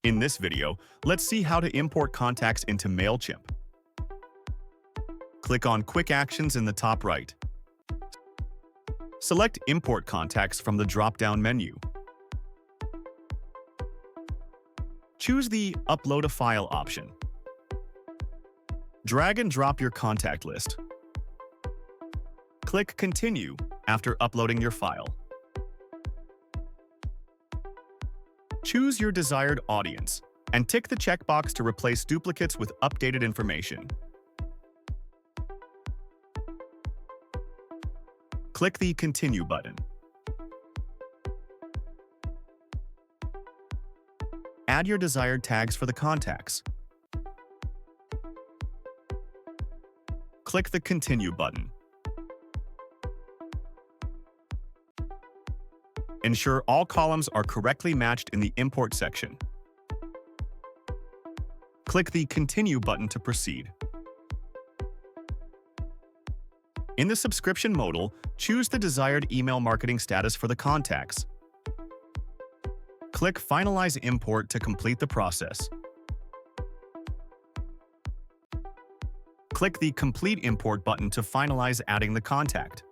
In this video, let's see how to import contacts into Mailchimp. Click on Quick Actions in the top right. Select Import Contacts from the drop-down menu. Choose the Upload a File option. Drag and drop your contact list. Click Continue after uploading your file. Choose your desired audience and tick the checkbox to replace duplicates with updated information. Click the Continue button. Add your desired tags for the contacts. Click the Continue button. Ensure all columns are correctly matched in the Import section. Click the Continue button to proceed. In the subscription modal, choose the desired email marketing status for the contacts. Click Finalize Import to complete the process. Click the Complete Import button to finalize adding the contact.